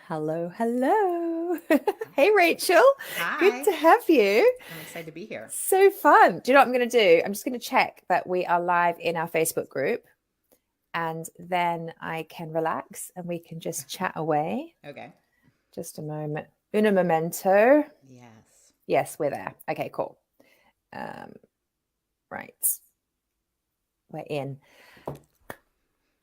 Hello, hello. Hey, Rachel. Good Hi, to have you. I'm excited to be here. So fun. Do you know what I'm going to do? I'm just going to check that we are live in our Facebook group and then I can relax and we can just chat away. Okay. Just a moment. Una momento. Yes. Yes, we're there. Okay, cool. Um, right. We're in.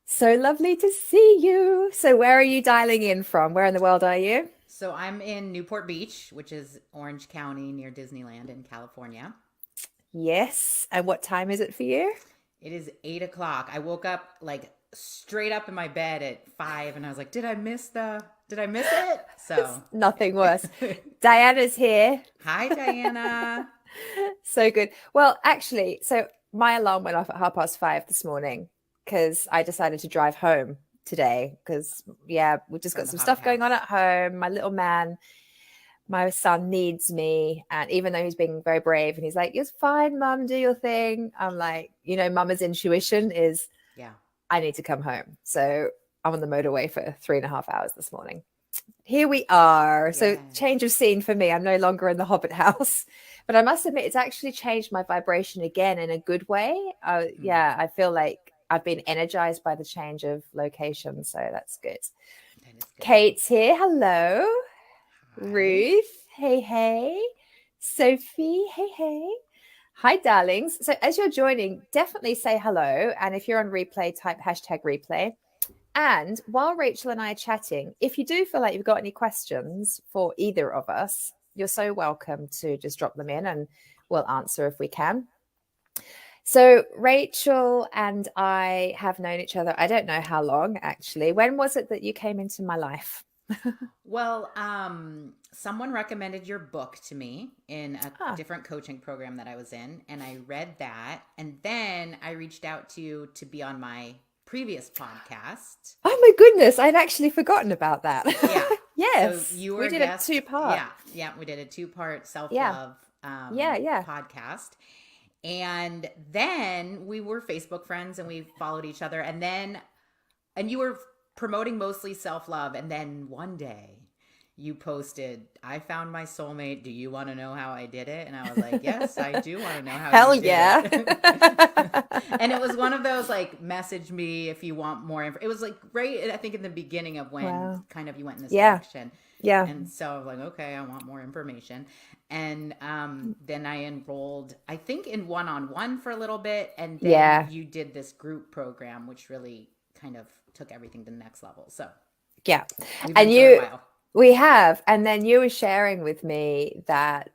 So lovely to see you. So, where are you dialing in from? Where in the world are you? So I'm in Newport Beach, which is Orange County near Disneyland in California. Yes. And what time is it for you? It is 8 o'clock. I woke up like straight up in my bed at 5 and I was like, did I miss it? So, Nothing worse. Diana's here. hi, Diana. So good. Well, actually, so my alarm went off at 5:30 this morning because I decided to drive home today because, yeah, we've just got From the some haunted stuff going on house. at home. My little man, my son needs me. And even though he's being very brave and he's like, it's fine, mum, do your thing. I'm like, mama's intuition is Yeah. I need to come home. So I'm on the motorway for 3.5 hours this morning. Here we are. So, change of Yes. scene for me. I'm no longer in the Hobbit house, but I must admit, it's actually changed my vibration again in a good way. Hmm. Yeah, I feel like I've been energized by the change of location. So, that's good. That is good. Kate's here. Hello. Hi. Ruth. Hey, hey. Sophie. Hey, hey. Hi, darlings. So, as you're joining, definitely say hello. And if you're on replay, type hashtag replay. And while Rachel and I are chatting, if you do feel like you've got any questions for either of us, you're so welcome to just drop them in and we'll answer if we can. So, Rachel and I have known each other, I don't know how long actually. When was it that you came into my life? Well, someone recommended your book to me in a Ah, different coaching program that I was in, and I read that, and then I reached out to you to be on my previous podcast. oh my goodness, I'd actually forgotten about that. Yeah. So Yes, you were we a did a guest. two-part. Yeah. Yeah. We did a two-part Yeah, self-love yeah. podcast. And then we were Facebook friends and we followed each other. And you were promoting mostly self-love. And then one day you posted, I found my soulmate. Do you want to know how I did it? And I was like, yes, I do want to know how you Hell did yeah. it. And it was one of those like, message me if you want more info. It was like right, I think, in the beginning of when Wow. kind of you went in this Yeah, direction. yeah. And so I was like, okay, I want more information. And then I enrolled, I think, in one on one for a little bit. And then Yeah. you did this group program, which really kind of took everything to the next level. So Yeah. we've been And for a you, while. we have. And then you were sharing with me that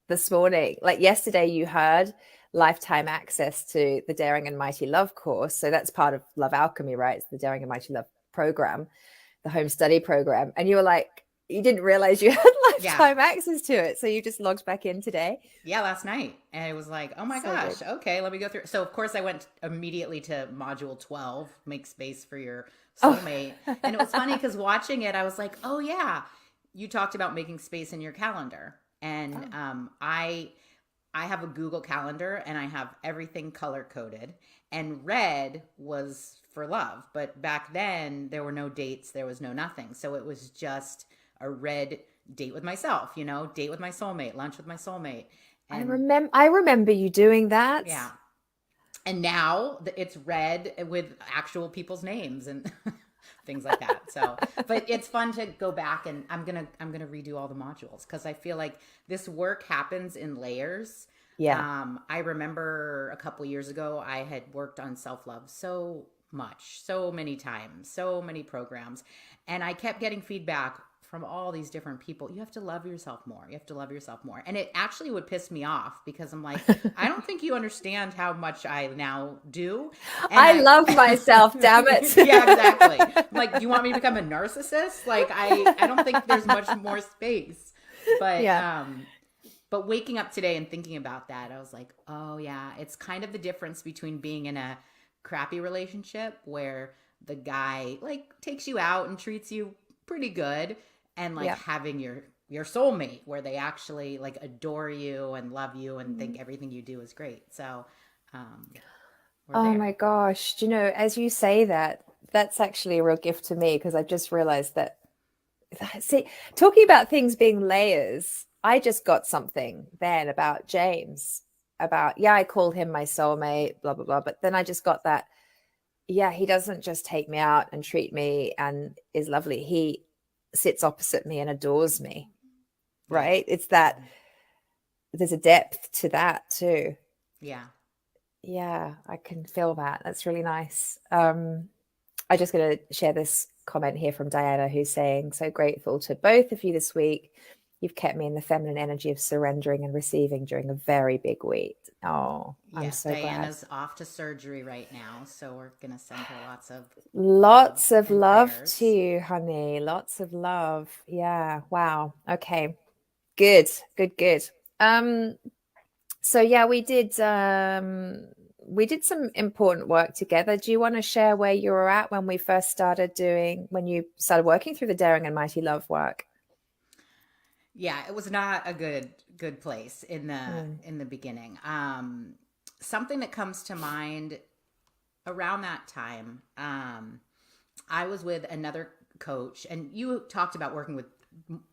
this morning, like yesterday, you heard lifetime access to the Daring and Mighty Love course. So that's part of Love Alchemy, right? It's the Daring and Mighty Love program, the home study program. And you were like, you didn't realize you had Yeah. lifetime access to it. So you just logged back in today. Yeah, last night. And it was like, oh my So good. gosh, okay, let me go through. So, of course, I went immediately to module 12, make space for your Oh, soulmate. And it was funny because watching it, I was like, oh, yeah, you talked about making space in your calendar. And oh, I have a Google Calendar and I have everything color coded. And red was for love. But back then, there were no dates, there was no nothing. So it was just a red date with myself, date with my soulmate, lunch with my soulmate. And I remember you doing that. yeah. And now it's red with actual people's names and things like that. So, but it's fun to go back and I'm going to redo all the modules cuz I feel like this work happens in layers. Yeah. I remember a couple years ago I had worked on self-love so much, so many times, so many programs, and I kept getting feedback from all these different people. You have to love yourself more. You have to love yourself more. And it actually would piss me off because I'm like, I don't think you understand how much I now do. And I love myself, damn it. yeah, exactly. I'm like, do you want me to become a narcissist? Like, I don't think there's much more space. But, Yeah. um, but waking up today and thinking about that, I was like, oh yeah, it's kind of the difference between being in a crappy relationship where the guy like takes you out and treats you pretty good, and like Yeah. having your soulmate where they actually like adore you and love you and think everything you do is great. So um we're Oh there. my gosh. Do you know, as you say that, that's actually a real gift to me because I just realized that See, talking about things being layers, I just got something then about James. About, yeah, I called him my soulmate, blah, blah, blah. But then I just got that, yeah, he doesn't just take me out and treat me and is lovely. He sits opposite me and adores me, Yeah. right? It's that there's a depth to that too. Yeah. Yeah, I can feel that. That's really nice. I just going to share this comment here from Diana, who's saying, so grateful to both of you this week. You've kept me in the feminine energy of surrendering and receiving during a very big week. Oh, I'm Yes, so Diana's glad. off to surgery right now, so we're gonna send her Lots of and love to prayers. you, honey. Lots of love. Yeah. Wow. Okay. Good. Good. Good. Um, so yeah, we did some important work together. Do you want to share where you were at when we first started when you started working through the Daring and Mighty Love work? Yeah, it was not a good place Mm, in the beginning. Something that comes to mind around that time, I was with another coach, and you talked about working with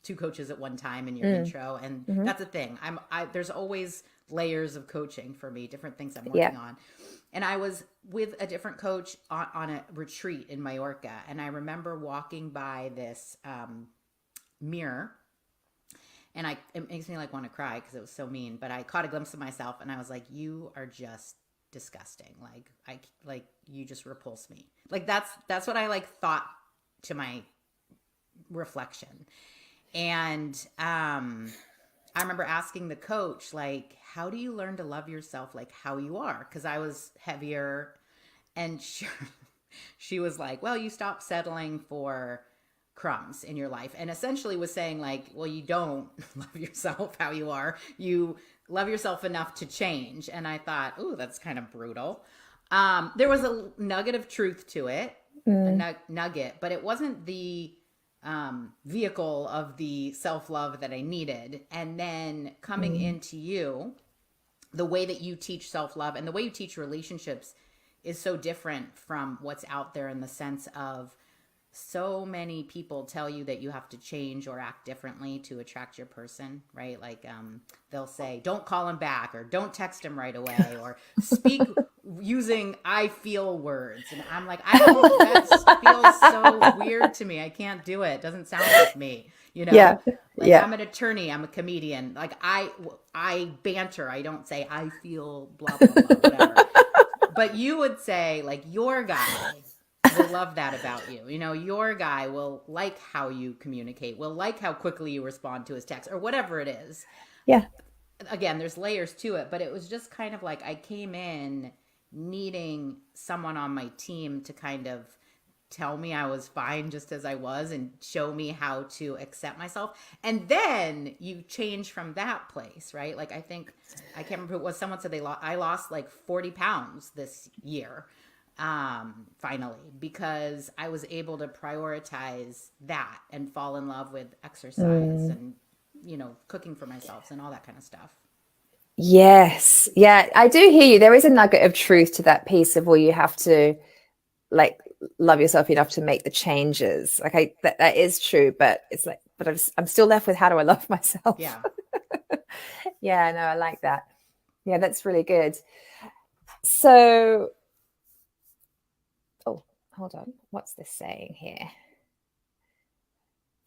two coaches at one time in your mm, intro, and mm-hmm. that's a thing. There's always layers of coaching for me, different things I'm Yeah. working on. And I was with a different coach on a retreat in Mallorca, and I remember walking by this mirror, and it makes me like want to cry because it was so mean. But I caught a glimpse of myself, and I was like, "You are just disgusting. Like you just repulse me." Like that's what I like thought to my reflection. And I remember asking the coach, like, how do you learn to love yourself like how you are? Because I was heavier, and she was like, well, you stop settling for crumbs in your life, and essentially was saying like, well, you don't love yourself how you are, you love yourself enough to change. And I thought, oh, that's kind of brutal. There was a nugget of truth to it, Mm, nugget, but it wasn't the vehicle of the self-love that I needed. And then coming mm, into you, the way that you teach self-love and the way you teach relationships is so different from what's out there, in the sense of so many people tell you that you have to change or act differently to attract your person, right? Like they'll say, don't call him back, or don't text him right away, or speak using I feel words. And I'm like, I don't, that feels so weird to me. I can't do it. It doesn't sound like me, you know? yeah. Like, Yeah. I'm an attorney, I'm a comedian. Like I banter. I don't say I feel blah blah blah whatever. But you would say, like, your guy will love that about you. You know, your guy will like how you communicate, will like how quickly you respond to his text, or whatever it is. Yeah. Again, there's layers to it, but it was just kind of like I came in needing someone on my team to kind of tell me I was fine just as I was, and show me how to accept myself. And then you change from that place, right? Like, I think, I can't remember who it was, someone said I lost like 40 pounds this year, finally, because I was able to prioritize that and fall in love with exercise Mm. and, cooking for myself and all that kind of stuff. Yes. Yeah, I do hear you. There is a nugget of truth to that piece of where you have to like love yourself enough to make the changes. Like that is true, but it's like, but I'm still left with how do I love myself? Yeah. Yeah, no, I like that. Yeah, that's really good. So, oh, hold on. What's this saying here?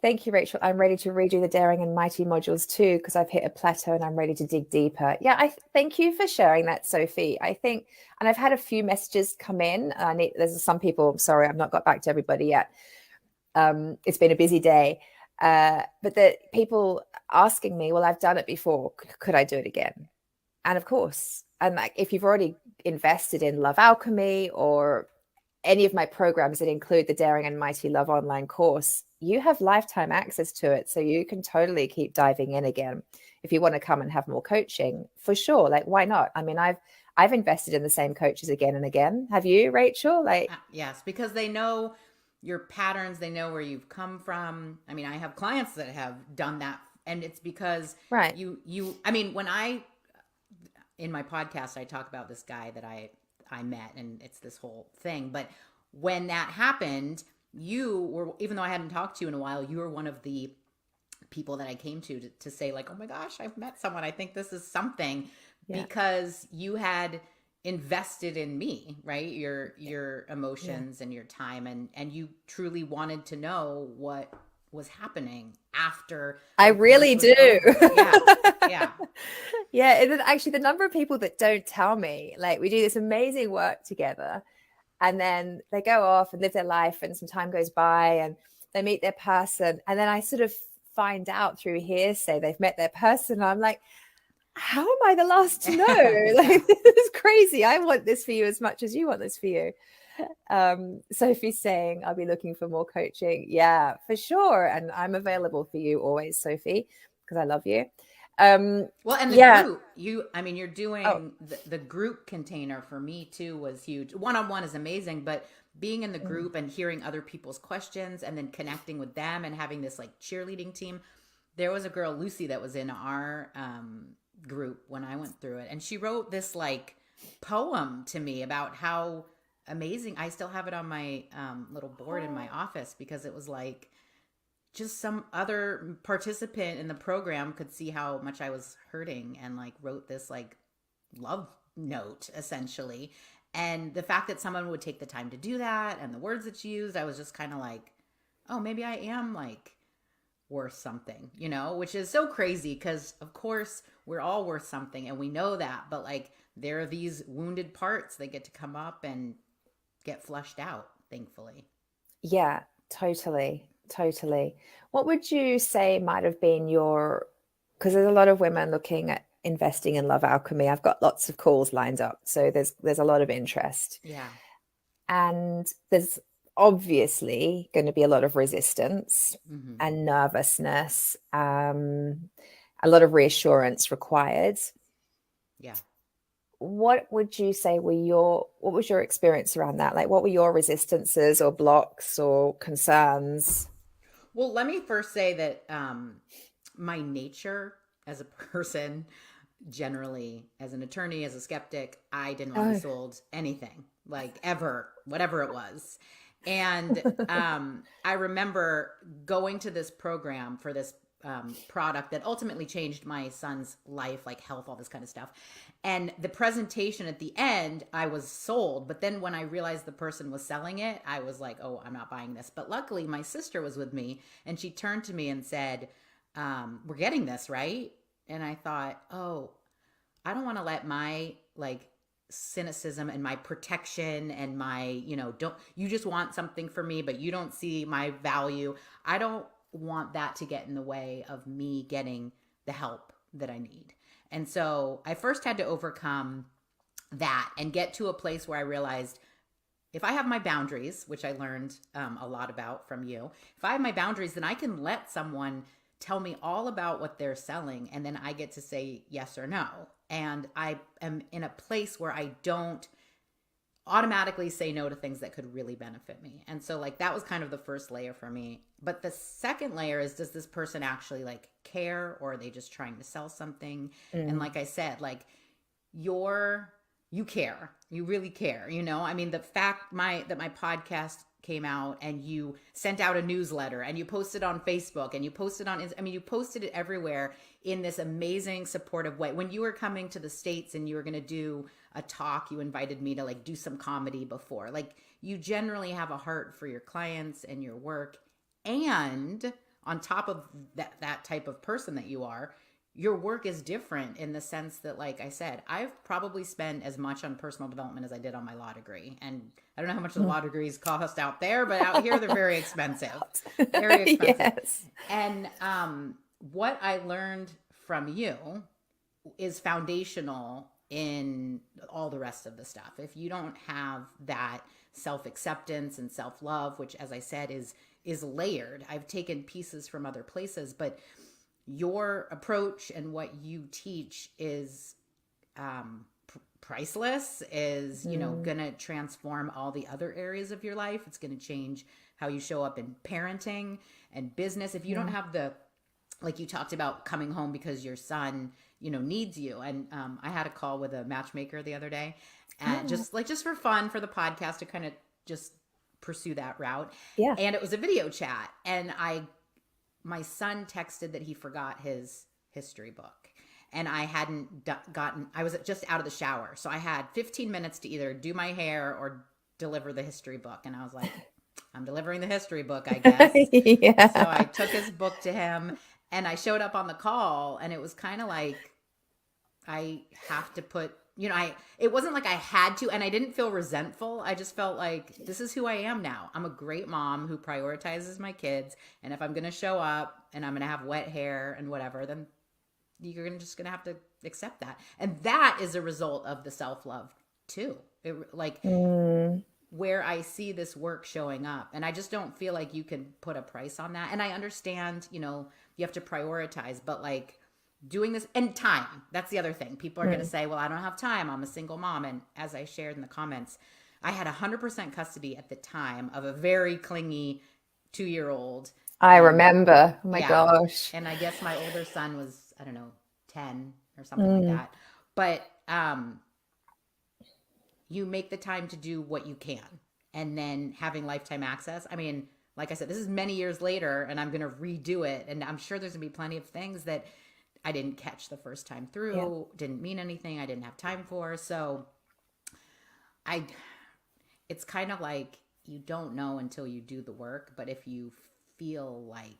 Thank you, Rachel. I'm ready to redo the Daring and Mighty modules too, because I've hit a plateau and I'm ready to dig deeper. Yeah, I thank you for sharing that, Sophie. I think, and I've had a few messages come in. There's some people, sorry, I've not got back to everybody yet. It's been a busy day. But the people asking me, well, I've done it before. Could I do it again? And of course, and like if you've already invested in Love Alchemy or any of my programs that include the Daring and Mighty Love online course, you have lifetime access to it. So you can totally keep diving in again. If you want to come and have more coaching, for sure. Like, why not? I mean, I've invested in the same coaches again and again. Have you, Rachel? Like, Yes, because they know your patterns, they know where you've come from. I mean, I have clients that have done that, and it's because right. I mean, when I in my podcast I talk about this guy that I met, and it's this whole thing, but when that happened, you were, even though I hadn't talked to you in a while, you were one of the people that I came to say like, oh my gosh, I've met someone. I think this is something, Yeah. because you had invested in me, right? Your Yeah. emotions and your time, and you truly wanted to know what was happening after I the course really was do. over. Yeah. Yeah. Yeah, and then actually the number of people that don't tell me, like we do this amazing work together and then they go off and live their life and some time goes by and they meet their person and then I sort of find out through hearsay they've met their person and I'm like, how am I the last to know? Yeah. Like, this is crazy. I want this for you as much as you want this for you. Sophie's saying I'll be looking for more coaching. Yeah, for sure. And I'm available for you always, Sophie, because I love you. Well, and the Yeah. group, I mean, you're Oh, doing the group container for me too was huge. One on one is amazing, but being in the group and hearing other people's questions and then connecting with them and having this like cheerleading team. There was a girl, Lucy, that was in our group when I went through it, and she wrote this like poem to me about how amazing. I still have it on my little board in my office, because it was like just some other participant in the program could see how much I was hurting and like wrote this like love note essentially. And the fact that someone would take the time to do that and the words that she used, I was just kind of like, oh, maybe I am like worth something, which is so crazy because of course we're all worth something and we know that, but like there are these wounded parts that get to come up and get flushed out, thankfully. yeah, totally. Totally. What would you say might have been your, because there's a lot of women looking at investing in Love Alchemy. I've got lots of calls lined up, so there's a lot of interest. Yeah. And there's obviously going to be a lot of resistance Mm-hmm. and nervousness, a lot of reassurance required. Yeah. What would you say what was your experience around that? Like, what were your resistances or blocks or concerns? Well, let me first say that my nature as a person, generally, as an attorney, as a skeptic, I didn't want to be Oh, sold anything, like ever, whatever it was. And I remember going to this program for this product that ultimately changed my son's life, like health, all this kind of stuff. And the presentation at the end, I was sold. But then when I realized the person was selling it, I was like, oh, I'm not buying this. But luckily, my sister was with me and she turned to me and said, we're getting this, right? And I thought, oh, I don't want to let my like cynicism and my protection and my, don't, you just want something for me, but you don't see my value. I don't want that to get in the way of me getting the help that I need. And so I first had to overcome that and get to a place where I realized if I have my boundaries, which I learned a lot about from you, if I have my boundaries, then I can let someone tell me all about what they're selling, and then I get to say yes or no. And I am in a place where I don't automatically say no to things that could really benefit me. And so like that was kind of the first layer for me. But the second layer is, does this person actually like care, or are they just trying to sell something? And mm, like I said, like you care. You really care, I mean, the fact that my podcast came out and you sent out a newsletter and you posted on Facebook and you posted you posted it everywhere in this amazing supportive way. When you were coming to the States and you were going to do a talk, you invited me to like do some comedy before. Like you generally have a heart for your clients and your work. And on top of that type of person that you are, your work is different in the sense that, like I said, I've probably spent as much on personal development as I did on my law degree. And I don't know how much the mm. law degrees cost out there, but out here they're very expensive. Very expensive. Yes. And what I learned from you is foundational in all the rest of the stuff. If you don't have that self-acceptance and self-love, which as I said is layered. I've taken pieces from other places, but your approach and what you teach is priceless, is gonna transform all the other areas of your life. It's gonna change how you show up in parenting and business. If you don't have the, like you talked about, coming home because your son needs you. And I had a call with a matchmaker the other day, and Oh, just for fun, for the podcast, to kind of just pursue that route. Yeah. And it was a video chat. And my son texted that he forgot his history book. And I hadn't I was just out of the shower. So I had 15 minutes to either do my hair or deliver the history book. And I was like, I'm delivering the history book, I guess. So I Yeah. took his book to him and I showed up on the call, and it was kind of like, I have to put, it wasn't like I had to, and I didn't feel resentful. I just felt like, this is who I am now. I'm a great mom who prioritizes my kids. And if I'm going to show up and I'm going to have wet hair and whatever, then you're just going to have to accept that. And that is a result of the self-love too. Where I see this work showing up, and I just don't feel like you can put a price on that. And I understand, you have to prioritize, but like, doing this, and time, that's the other thing. People are going to say, well, I don't have time, I'm a single mom. And as I shared in the comments, I had 100% custody at the time of a very clingy 2-year-old. I remember. Oh my gosh. And I guess my older son was, I don't know, 10 or something like that. But you make the time to do what you can. And then having lifetime access. I mean, like I said, this is many years later, and I'm going to redo it. And I'm sure there's going to be plenty of things that I didn't catch the first time through, didn't mean anything, I didn't have time for. So it's kind of like, you don't know until you do the work. But if you feel like,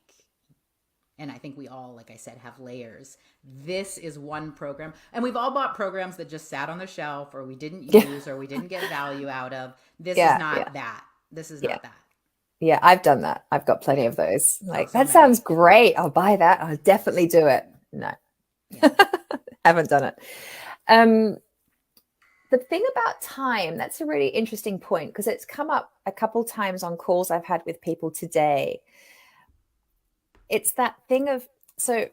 and I think we all, like I said, have layers. This is one program. And we've all bought programs that just sat on the shelf, or we didn't use, or we didn't get value out of. This is not that. This is not that. Yeah, I've done that. I've got plenty of those. Like, that sounds great. I'll buy that. I'll definitely do it. No, haven't done it. The thing about time, that's a really interesting point, because it's come up a couple times on calls I've had with people today. It's that thing of, so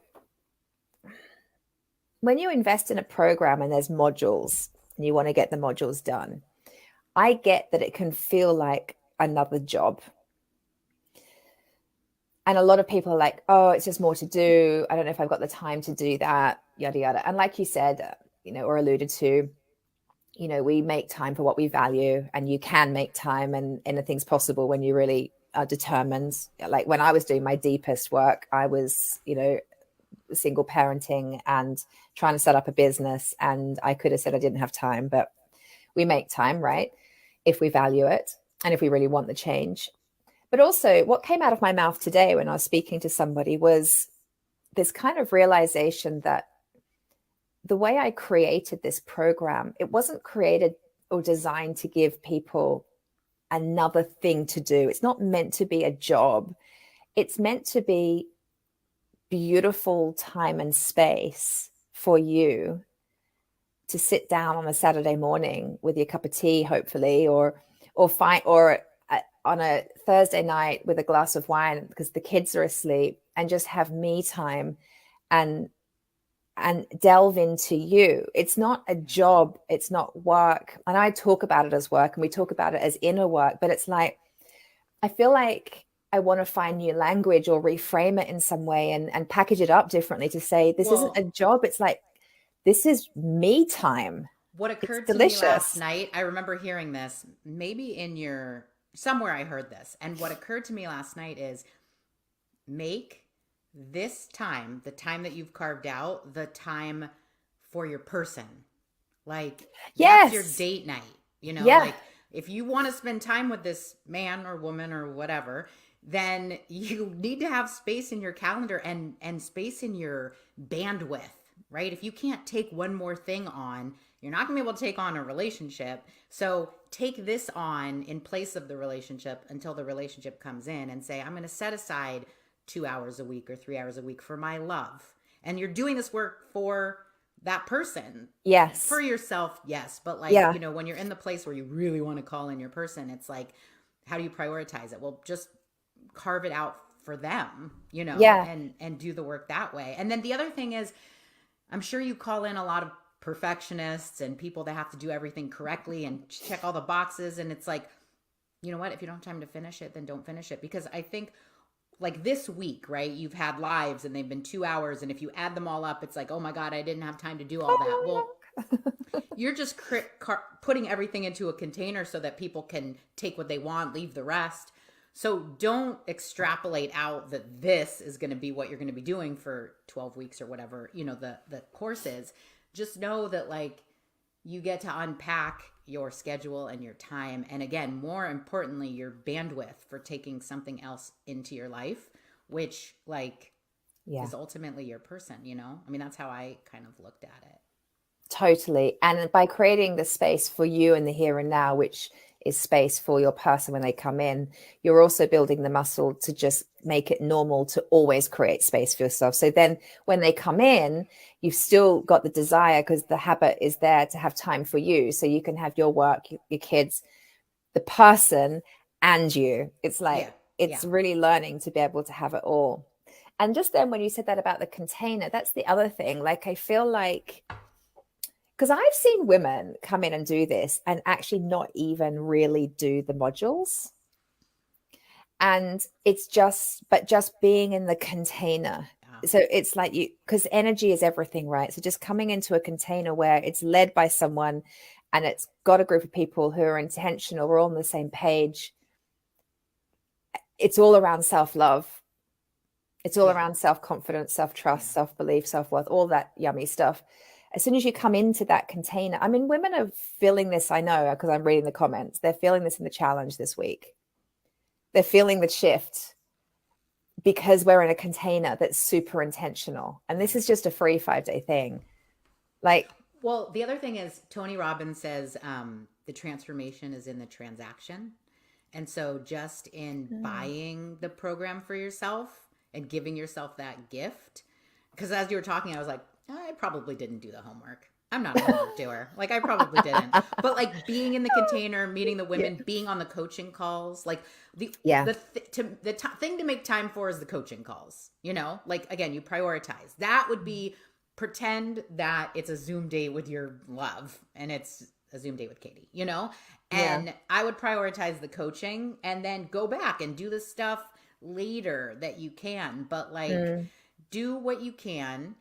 when you invest in a program and there's modules and you want to get the modules done, I get that it can feel like another job. And a lot of people are like, oh, it's just more to do. I don't know if I've got the time to do that, yada, yada. And like you said, or alluded to, we make time for what we value, and you can make time, and anything's possible when you really are determined. Like when I was doing my deepest work, I was, single parenting and trying to set up a business. And I could have said I didn't have time, but we make time, right? If we value it and if we really want the change. But also, what came out of my mouth today when I was speaking to somebody was this kind of realization that the way I created this program, it wasn't created or designed to give people another thing to do. It's not meant to be a job. It's meant to be beautiful time and space for you to sit down on a Saturday morning with your cup of tea, hopefully, or on a Thursday night with a glass of wine because the kids are asleep, and just have me time and delve into you. It's not a job. It's not work. And I talk about it as work, and we talk about it as inner work, but it's like, I feel like I want to find new language or reframe it in some way and package it up differently to say, this isn't a job. It's like, this is me time. What occurred to me last night, I remember hearing this, maybe somewhere I heard this. And what occurred to me last night is, make this time, the time that you've carved out, the time for your person. Like, that's your date night, like, if you want to spend time with this man or woman or whatever, then you need to have space in your calendar and space in your bandwidth, right? If you can't take one more thing on, you're not gonna be able to take on a relationship. So take this on in place of the relationship until the relationship comes in, and say, I'm going to set aside 2 hours a week or 3 hours a week for my love. And you're doing this work for that person. Yes. For yourself, yes. But like, when you're in the place where you really want to call in your person, it's like, how do you prioritize it? Well, just carve it out for them, and do the work that way. And then the other thing is, I'm sure you call in a lot of perfectionists and people that have to do everything correctly and check all the boxes. And it's like, you know what? If you don't have time to finish it, then don't finish it. Because I think, like this week, right? You've had lives and they've been 2 hours. And if you add them all up, it's like, oh my God, I didn't have time to do all that. Well, you're just putting everything into a container so that people can take what they want, leave the rest. So don't extrapolate out that this is going to be what you're going to be doing for 12 weeks or whatever, the course is. Just know that like you get to unpack your schedule and your time. And again, more importantly, your bandwidth for taking something else into your life, which like is ultimately your person, I mean, that's how I kind of looked at it. Totally. And by creating the space for you in the here and now, which is space for your person when they come in, you're also building the muscle to just make it normal to always create space for yourself. So then when they come in, you've still got the desire, because the habit is there to have time for you. So you can have your work, your kids, the person, and you. It's like, it's really learning to be able to have it all. And just then when you said that about the container, that's the other thing. Like, I feel like, because I've seen women come in and do this and actually not even really do the modules. And it's just being in the container. So it's like because energy is everything, right? So just coming into a container where it's led by someone and it's got a group of people who are intentional, we're all on the same page. It's all around self-love. It's all around self-confidence, self-trust, self-belief, self-worth, all that yummy stuff. As soon as you come into that container, I mean, women are feeling this, I know, because I'm reading the comments. They're feeling this in the challenge this week. They're feeling the shift because we're in a container that's super intentional. And this is just a free 5-day thing. Like, well, the other thing is Tony Robbins says the transformation is in the transaction. And so just in buying the program for yourself and giving yourself that gift, because as you were talking, I was like, I probably didn't do the homework. I'm not a homework doer. Like, I probably didn't. But like being in the container, meeting the women, being on the coaching calls, like the thing to make time for is the coaching calls. Like, again, you prioritize. That would be pretend that it's a Zoom date with your love and it's a Zoom date with Katie, and I would prioritize the coaching and then go back and do the stuff later that you can. But like, do what you can.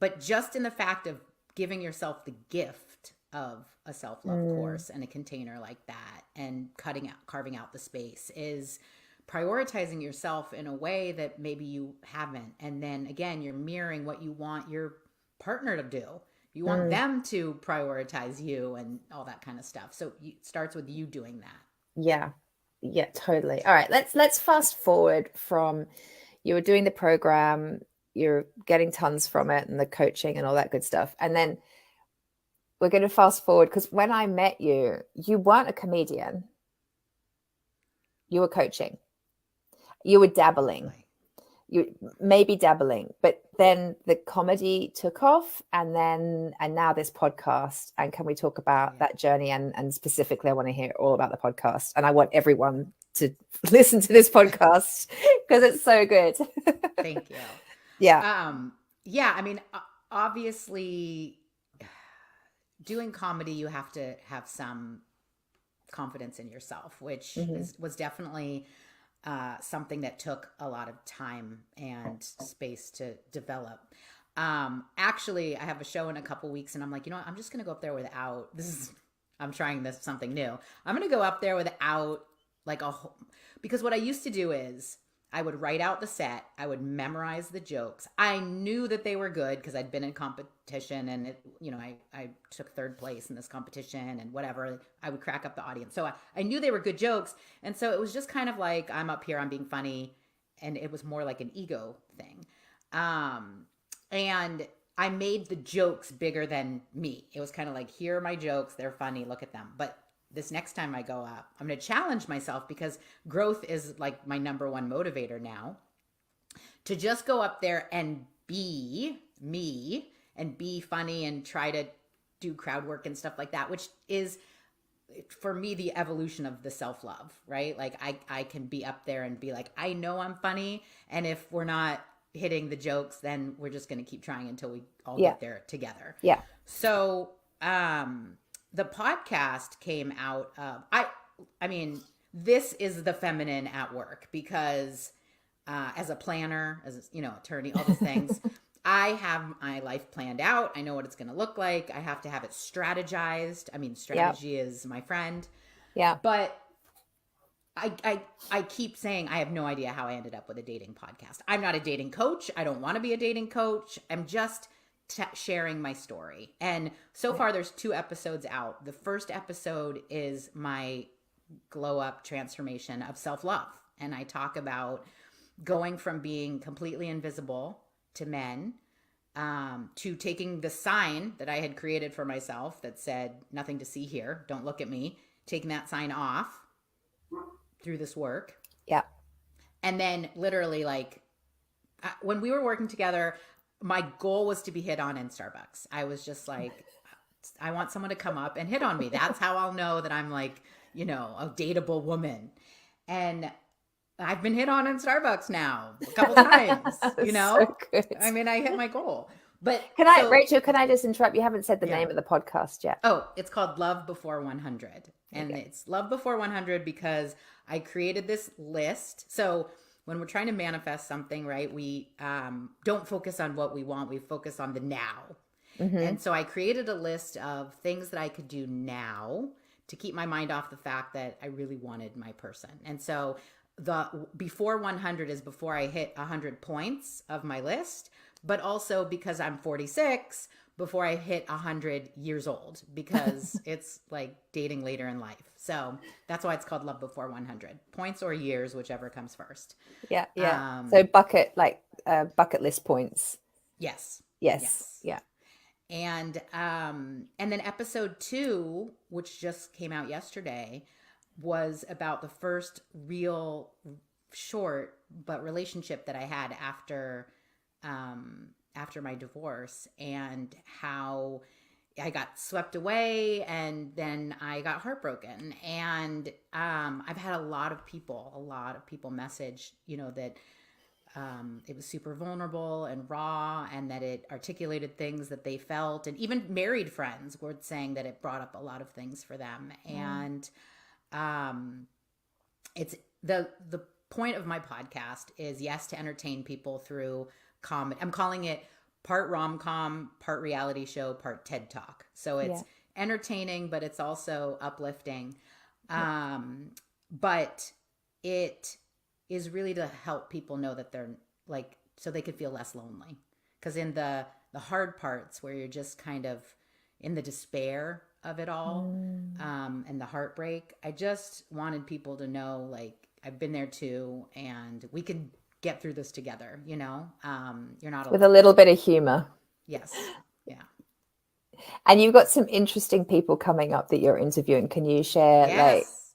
But just in the fact of giving yourself the gift of a self-love course and a container like that and carving out the space is prioritizing yourself in a way that maybe you haven't. And then again, you're mirroring what you want your partner to do. You want them to prioritize you and all that kind of stuff. So it starts with you doing that. Yeah, totally. All right, let's fast forward from you were doing the program, you're getting tons from it and the coaching and all that good stuff. And then we're going to fast forward, because when I met you, you weren't a comedian. You were coaching. You were dabbling. You maybe dabbling, but then the comedy took off, and now this podcast. And can we talk about that journey? And specifically, I want to hear all about the podcast, and I want everyone to listen to this podcast because it's so good. Thank you. Yeah. I mean, obviously doing comedy, you have to have some confidence in yourself, which was definitely something that took a lot of time and space to develop. Actually, I have a show in a couple weeks and I'm like, I'm just going to go up there without I'm trying something new. I'm going to go up there without like because what I used to do is I would write out the set. I would memorize the jokes. I knew that they were good because I'd been in competition and I took third place in this competition and whatever. I would crack up the audience. So I knew they were good jokes. And so it was just kind of like, I'm up here, I'm being funny. And it was more like an ego thing. And I made the jokes bigger than me. It was kind of like, here are my jokes. They're funny. Look at them. But this next time I go up, I'm going to challenge myself because growth is like my number one motivator now, to just go up there and be me and be funny and try to do crowd work and stuff like that, which is for me the evolution of the self-love, right? Like I can be up there and be like, I know I'm funny. And if we're not hitting the jokes, then we're just going to keep trying until we all get there together. Yeah. So, the podcast came out of, I mean, this is the feminine at work because as a planner, as attorney, all those things, I have my life planned out. I know what it's going to look like. I have to have it strategized. I mean, strategy is my friend. Yeah. But I keep saying I have no idea how I ended up with a dating podcast. I'm not a dating coach. I don't want to be a dating coach. I'm just sharing my story. And so far, there's 2 episodes out. The first episode is my glow up transformation of self-love. And I talk about going from being completely invisible to men, to taking the sign that I had created for myself that said, nothing to see here, don't look at me, taking that sign off through this work. Yeah. And then literally, like, when we were working together, my goal was to be hit on in Starbucks. I was just like, I want someone to come up and hit on me. That's how I'll know that I'm like, you know, a dateable woman. And I've been hit on in Starbucks now a couple times, you know? So good. I mean, I hit my goal. But Rachel, can I just interrupt? You haven't said the name of the podcast yet. Oh, it's called Love Before 100. And it's Love Before 100 because I created this list. So when we're trying to manifest something, right, we don't focus on what we want. We focus on the now. Mm-hmm. And so I created a list of things that I could do now to keep my mind off the fact that I really wanted my person. And so the before 100 is before I hit 100 points of my list, but also because I'm 46, before I hit 100 years old, because it's like dating later in life. So that's why it's called Love Before 100. Points or years, whichever comes first. Yeah, yeah. So bucket list points. Yes. Yeah. And then episode 2, which just came out yesterday, was about the first real short but relationship that I had after my divorce, and how I got swept away and then I got heartbroken. And I've had a lot of people message, you know, that it was super vulnerable and raw, and that it articulated things that they felt. And even married friends were saying that it brought up a lot of things for them. And it's the point of my podcast is, yes, to entertain people through comedy. I'm calling it part rom-com, part reality show, part TED Talk. So it's entertaining, but it's also uplifting. But it is really to help people know that they're like, so they could feel less lonely. Because in the hard parts where you're just kind of in the despair of it all, and the heartbreak, I just wanted people to know, like, I've been there too, and we could get through this together, you know? You're not alone. With a little bit of humor. Yes. Yeah. And you've got some interesting people coming up that you're interviewing. Can you share?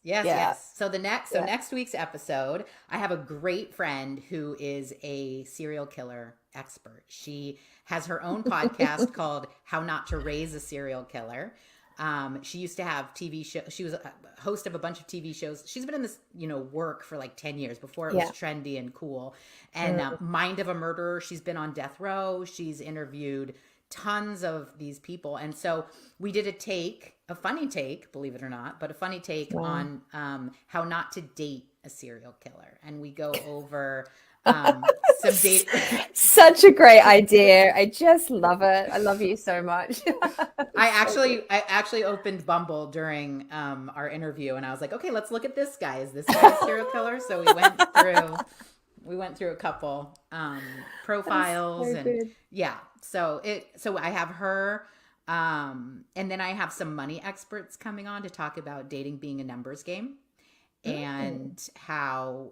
Yes. So next week's episode, I have a great friend who is a serial killer expert. She has her own podcast called How Not to Raise a Serial Killer. She used to have TV show. She was a host of a bunch of TV shows. She's been in this, you know, work for like 10 years before it was trendy and cool. And Mind of a Murderer. She's been on death row. She's interviewed tons of these people. And so we did a funny take, believe it or not, but a funny take on how not to date a serial killer. And we go over some date. Such a great idea. I just love it. I love you so much. I actually opened Bumble during our interview, and I was like, okay, let's look at this guy. Is this guy a serial killer? So we went through a couple profiles, so and good. So I have her, and then I have some money experts coming on to talk about dating being a numbers game, and how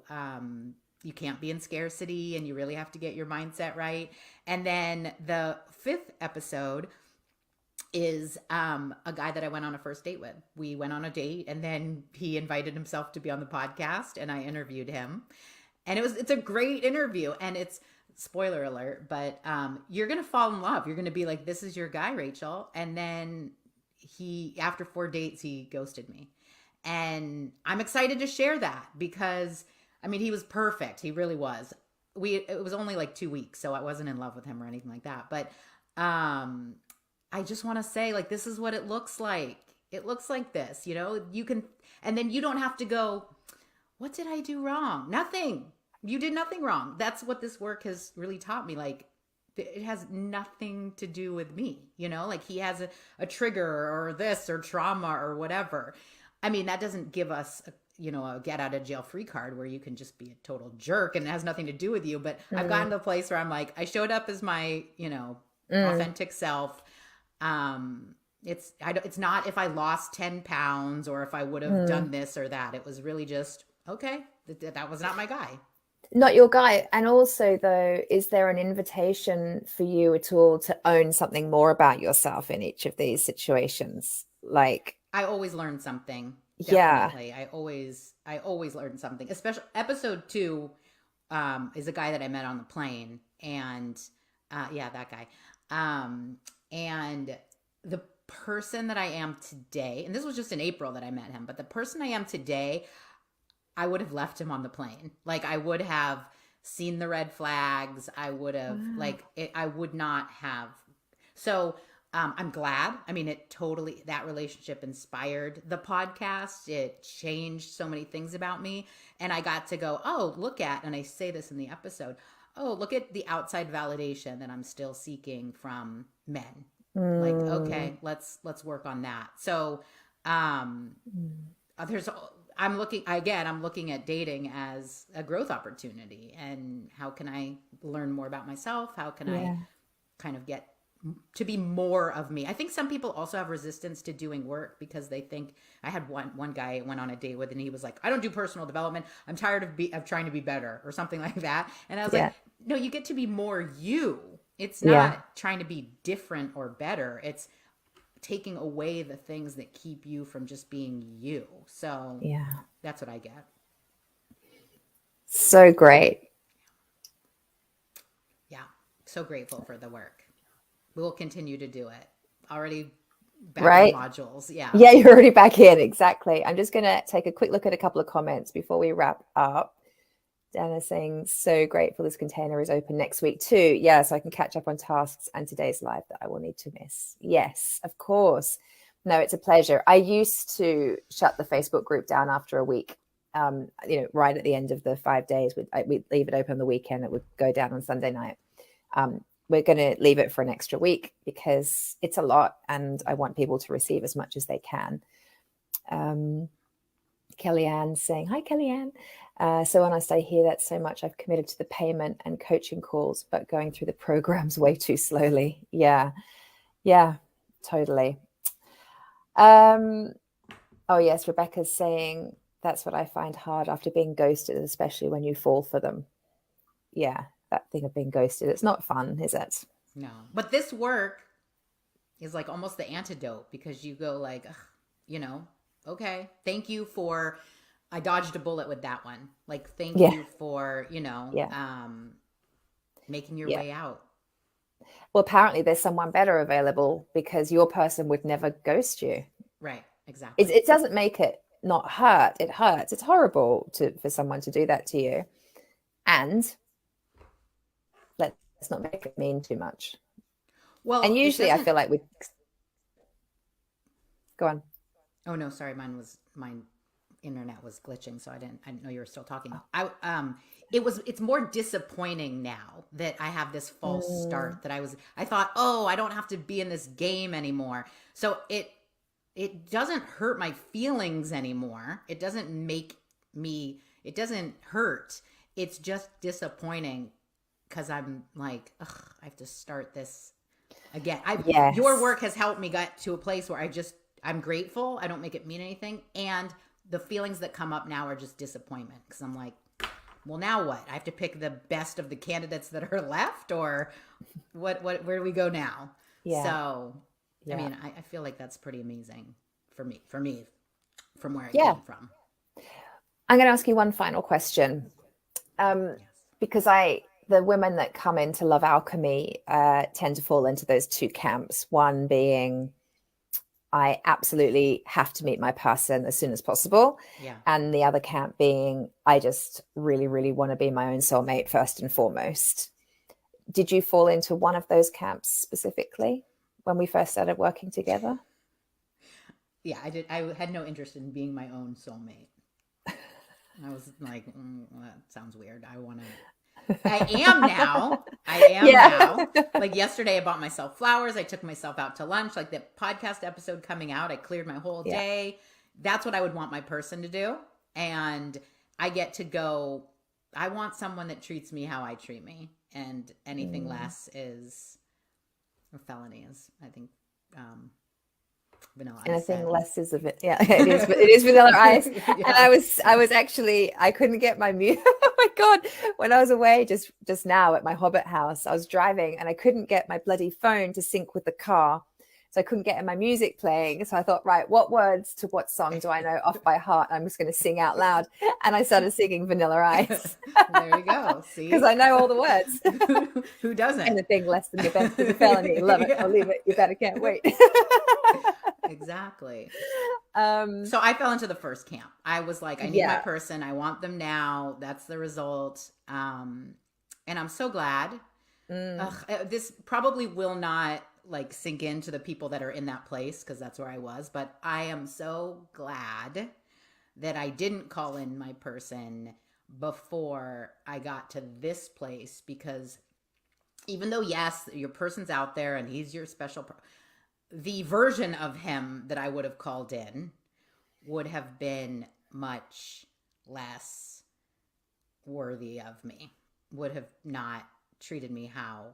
you can't be in scarcity, and you really have to get your mindset right. And then the 5th episode is a guy that I went on a first date with. We went on a date, and then he invited himself to be on the podcast, and I interviewed him. And it's a great interview, and it's, spoiler alert, but you're going to fall in love. You're going to be like, this is your guy, Rachel. And then after 4 dates, he ghosted me. And I'm excited to share that because, I mean, he was perfect. He really was. It was only like 2 weeks, so I wasn't in love with him or anything like that. But I just want to say, like, this is what it looks like. It looks like this, you know, you can, and then you don't have to go, what did I do wrong? Nothing. You did nothing wrong. That's what this work has really taught me. Like, it has nothing to do with me, like he has a trigger or this or trauma or whatever. I mean, that doesn't give us a get out of jail free card where you can just be a total jerk and it has nothing to do with you. But I've gotten to a place where I'm like, I showed up as my, authentic self. It's not if I lost 10 pounds or if I would have done this or that. It was really just, okay, that was not my guy. Not your guy. And also, though, is there an invitation for you at all to own something more about yourself in each of these situations? Like, I always learn something. Yeah. Definitely. I always learn something. Especially episode 2 is a guy that I met on the plane, and that guy. And the person that I am today, and this was just in April that I met him, but the person I am today, I would have left him on the plane. Like, I would have seen the red flags. I would have I would not have. So I'm glad. I mean, that relationship inspired the podcast. It changed so many things about me. And I got to go, and I say this in the episode, look at the outside validation that I'm still seeking from men. Like, okay, let's work on that. So I'm looking at dating as a growth opportunity, and how can I learn more about myself? How can I kind of get to be more of me? I think some people also have resistance to doing work because they think, I had one guy I went on a date with, and he was like, I don't do personal development. I'm tired of trying to be better or something like that. And I was like, no, you get to be more you. It's not trying to be different or better. It's taking away the things that keep you from just being you. So that's what I get. So great. Yeah. So grateful for the work. We will continue to do it. Already back in modules. Yeah. Yeah, you're already back in. Exactly. I'm just going to take a quick look at a couple of comments before we wrap up. Dana saying, so grateful this container is open next week too. Yeah, so I can catch up on tasks and today's live that I will need to miss. Yes, of course. No, it's a pleasure. I used to shut the Facebook group down after a week. Right at the end of the 5 days, we'd leave it open on the weekend. It would go down on Sunday night. We're going to leave it for an extra week because it's a lot and I want people to receive as much as they can. Kellyanne saying, hi, Kellyanne. So honest, I hear that so much. I've committed to the payment and coaching calls, but going through the programs way too slowly. Yeah, totally. Oh, yes, Rebecca's saying, that's what I find hard after being ghosted, especially when you fall for them. Yeah, that thing of being ghosted. It's not fun, is it? No, but this work is like almost the antidote, because you go like, okay, thank you for, I dodged a bullet with that one. Like, thank you for, making your way out. Well, apparently there's someone better available, because your person would never ghost you. Right. Exactly. It doesn't make it not hurt. It hurts. It's horrible for someone to do that to you. And let's not make it mean too much. Well, and usually I feel like we go on. Oh no, sorry. My internet was glitching, so I didn't know you were still talking. It's more disappointing now that I have this false start, that I thought, I don't have to be in this game anymore. So it doesn't hurt my feelings anymore. It doesn't it doesn't hurt. It's just disappointing, because I'm like, I have to start this again. Your work has helped me get to a place where I'm grateful. I don't make it mean anything. And the feelings that come up now are just disappointment, because I'm like, well, now what? I have to pick the best of the candidates that are left, or where do we go now? Yeah. So, I mean, I feel like that's pretty amazing for me, from where I came from. I'm going to ask you one final question. Because the women that come into Love Alchemy tend to fall into those two camps. One being, I absolutely have to meet my person as soon as possible. Yeah. And the other camp being, I just really, really want to be my own soulmate first and foremost. Did you fall into one of those camps specifically when we first started working together? Yeah, I did. I had no interest in being my own soulmate. I was like, well, that sounds weird. I am now. I am Yeah. now. Like yesterday, I bought myself flowers. I took myself out to lunch. Like the podcast episode coming out, I cleared my whole Yeah. day. That's what I would want my person to do. And I get to go, I want someone that treats me how I treat me. And anything less is a felony, is, I think, Vanilla Ice Anything said. less is a bit, yeah, it is. It is Vanilla Ice, Yeah. and I was actually, I couldn't get my music. Oh my god! When I was away just now at my Hobbit house, I was driving and I couldn't get my bloody phone to sync with the car, so I couldn't get my music playing. So I thought, right, what words to what song do I know off by heart? I'm just going to sing out loud, and I started singing Vanilla Ice. There you go. See, because I know all the words. Who doesn't? Anything less than your best is a felony. Love it or leave it. You better can't wait. Exactly. So I fell into the first camp. I was like, I need my person. I want them now. That's the result. And I'm so glad. This probably will not like sink into the people that are in that place, because that's where I was. But I am so glad that I didn't call in my person before I got to this place, because even though, yes, your person's out there and he's your special the version of him that I would have called in would have been much less worthy of me, would have not treated me how,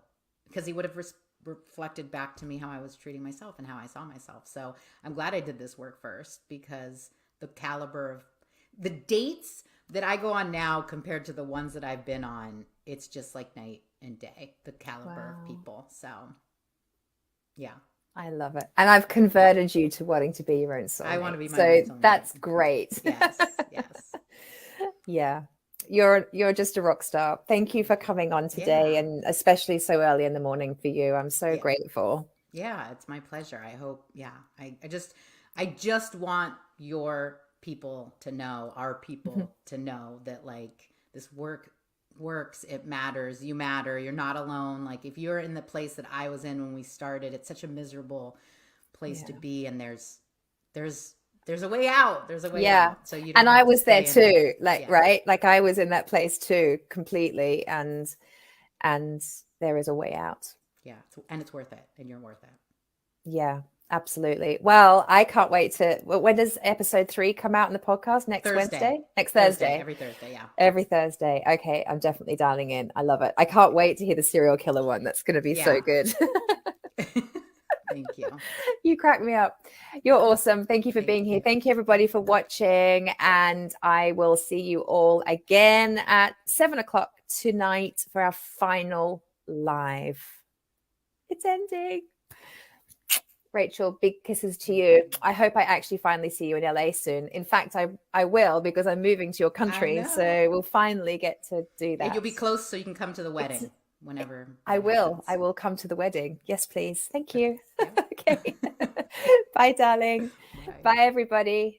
because he would have reflected back to me how I was treating myself and how I saw myself. So I'm glad I did this work first, because the caliber of the dates that I go on now compared to the ones that I've been on, it's just like night and day, the caliber of people. So yeah. I love it. And I've converted you to wanting to be your own soulmate. I want to be my own soulmate. So that's great. Yes. Yeah. You're just a rock star. Thank you for coming on today, and especially so early in the morning for you. I'm so grateful. Yeah, it's my pleasure. I hope, I just want your people to know, our people to know that like this works, it matters, you matter, you're not alone. Like if you're in the place that I was in when we started, it's such a miserable place to be, and there's a way out. There's a way out. So you don't and I was there too, right? Like I was in that place too, completely, and there is a way out. Yeah, and it's worth it, and you're worth it. Yeah, absolutely. Well, I can't wait to. When does episode 3 come out in the podcast? Next Wednesday? Next Thursday. Every Thursday, yeah. Every Thursday. Okay, I'm definitely dialing in. I love it. I can't wait to hear the serial killer one. That's going to be so good. Thank you. You crack me up. You're awesome. Thank you for being here. Thank you, everybody, for watching. And I will see you all again at 7:00 tonight for our final live. It's ending. Rachel, big kisses to you. I hope I actually finally see you in LA soon. In fact, I will, because I'm moving to your country. So we'll finally get to do that. And you'll be close, so you can come to the wedding whenever. I will come to the wedding. Yes, please. Thank you. Okay. Bye, darling. Bye, everybody.